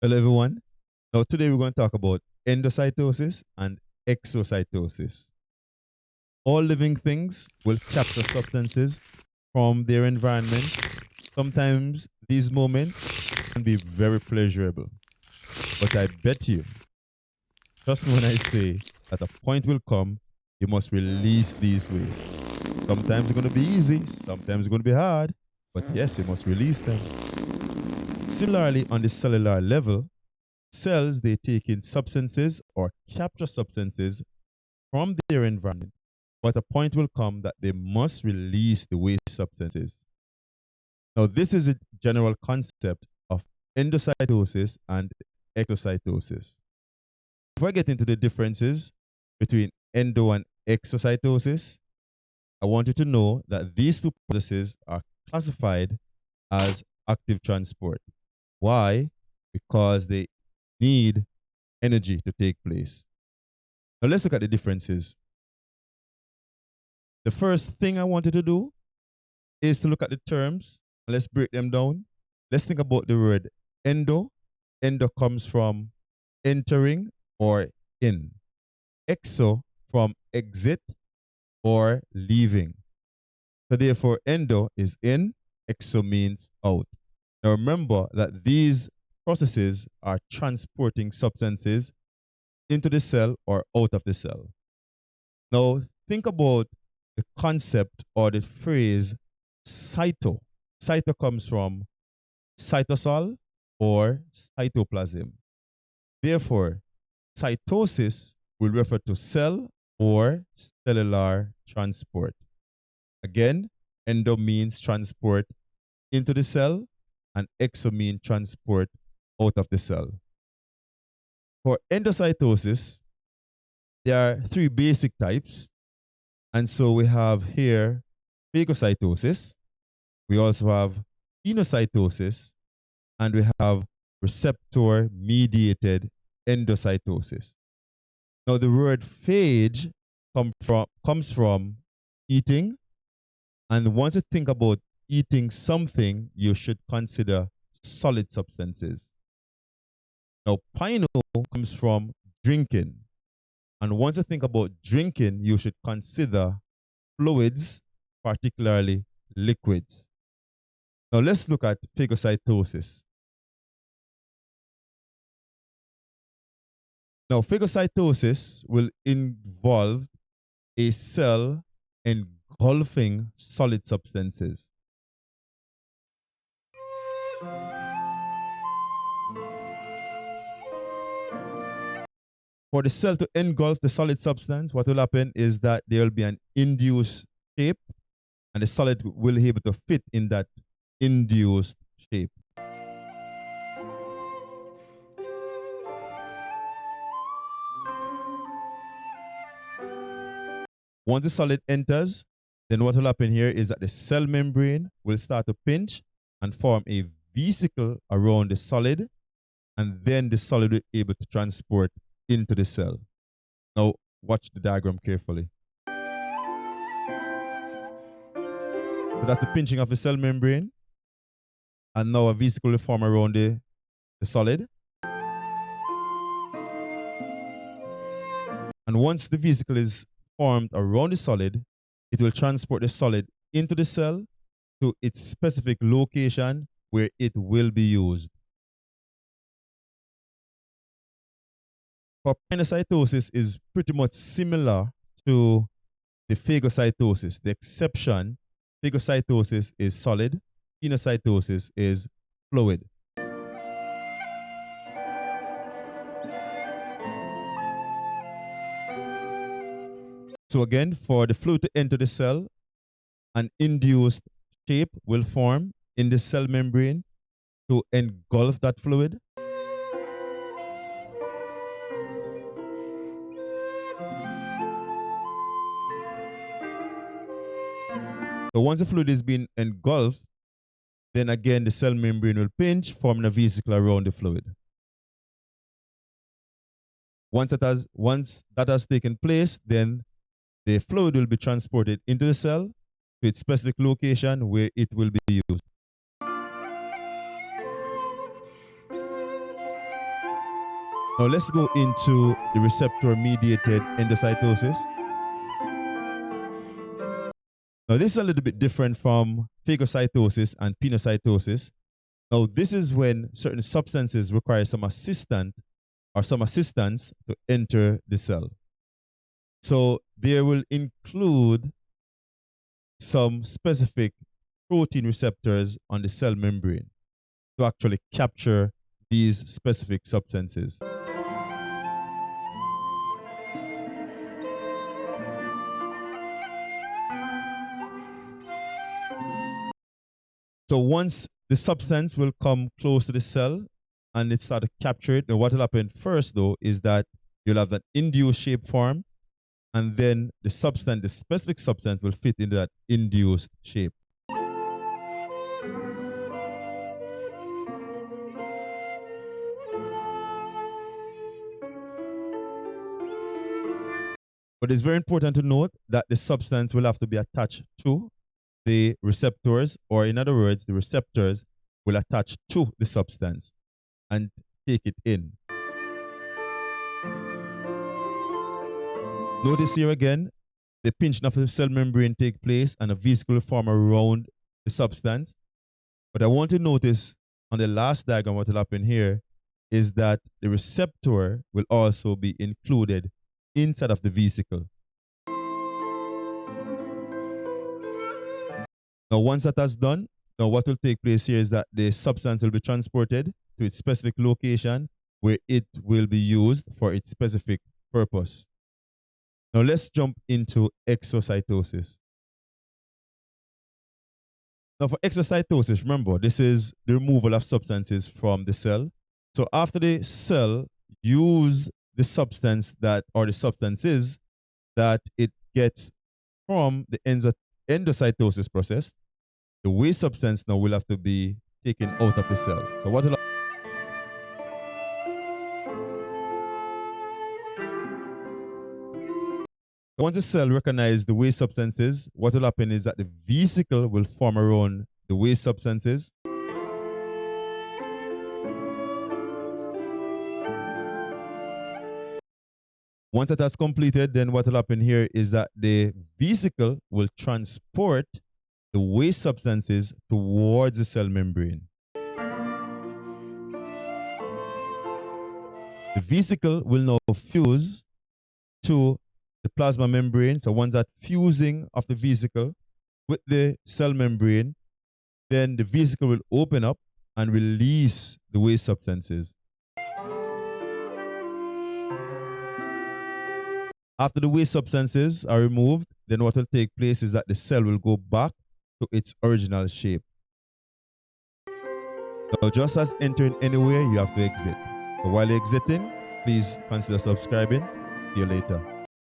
Hello, everyone. Now, today we're going to talk about endocytosis and exocytosis. All living things will capture substances from their environment. Sometimes these moments can be very pleasurable, but I bet you, trust me when I say that a point will come, you must release these ways. Sometimes it's going to be easy, sometimes it's going to be hard, but yes, you must release them. Similarly, on the cellular level, cells, they take in substances or capture substances from their environment, but a point will come that they must release the waste substances. Now, this is a general concept of endocytosis and exocytosis. Before I get into the differences between endo and exocytosis, I want you to know that these two processes are classified as active transport. Why? Because they need energy to take place. Now let's look at the differences. The first thing I wanted to do is to look at the terms and let's break them down. Let's think about the word endo. Endo comes from entering or in. Exo from exit or leaving. So therefore, endo is in, exo means out. Now remember that these processes are transporting substances into the cell or out of the cell. Now, think about the concept or the phrase cyto. Cyto comes from cytosol or cytoplasm. Therefore, cytosis will refer to cell or cellular transport. Again, endo means transport into the cell, and exo means transport out of the cell. For endocytosis, there are three basic types. And so we have here phagocytosis, we also have enocytosis, and we have receptor mediated endocytosis. Now, the word phage comes from eating, and once you think about eating something, you should consider solid substances. Now, pino comes from drinking. And once you think about drinking, you should consider fluids, particularly liquids. Now let's look at phagocytosis. Now, phagocytosis will involve a cell engulfing solid substances. For the cell to engulf the solid substance, what will happen is that there will be an induced shape, and the solid will be able to fit in that induced shape. Once the solid enters, then what will happen here is that the cell membrane will start to pinch and form a vesicle around the solid, and then the solid will be able to transport into the cell. Now, watch the diagram carefully. So that's the pinching of the cell membrane, and now a vesicle will form around the solid. And once the vesicle is formed around the solid, it will transport the solid into the cell to its specific location where it will be used. For planocytosis is pretty much similar to the phagocytosis. The exception, phagocytosis is solid, enocytosis is fluid. So again, for the fluid to enter the cell, an induced shape will form in the cell membrane to engulf that fluid. So once the fluid is being engulfed, then again the cell membrane will pinch, forming a vesicle around the fluid. Once that has taken place, then the fluid will be transported into the cell to its specific location where it will be used. Now let's go into the receptor-mediated endocytosis. Now this is a little bit different from phagocytosis and pinocytosis. Now this is when certain substances require some assistance to enter the cell. So they will include some specific protein receptors on the cell membrane to actually capture these specific substances. So once the substance will come close to the cell and it start to capture it, and what will happen first though is that you'll have that induced shape form, and then the specific substance will fit into that induced shape. But it's very important to note that the substance will have to be attached to the receptors, or in other words, the receptors will attach to the substance and take it in. Notice here again, the pinching of the cell membrane take place and a vesicle will form around the substance. But I want to notice on the last diagram what will happen here is that the receptor will also be included inside of the vesicle. Now, once that has done, now what will take place here is that the substance will be transported to its specific location where it will be used for its specific purpose. Now, let's jump into exocytosis. Now, for exocytosis, remember, this is the removal of substances from the cell. So after the cell use the substance that, or the substances that it gets from the endocytosis process, the waste substance now will have to be taken out of the cell. So what will once the cell recognizes the waste substances, what will happen is that the vesicle will form around the waste substances. Once that has completed, then what will happen here is that the vesicle will transport the waste substances towards the cell membrane. The vesicle will now fuse to the plasma membrane. So once that fusing of the vesicle with the cell membrane, then the vesicle will open up and release the waste substances. After the waste substances are removed, then what will take place is that the cell will go back to its original shape. Now, just as entering anywhere, you have to exit. So while you're exiting, please consider subscribing. See you later.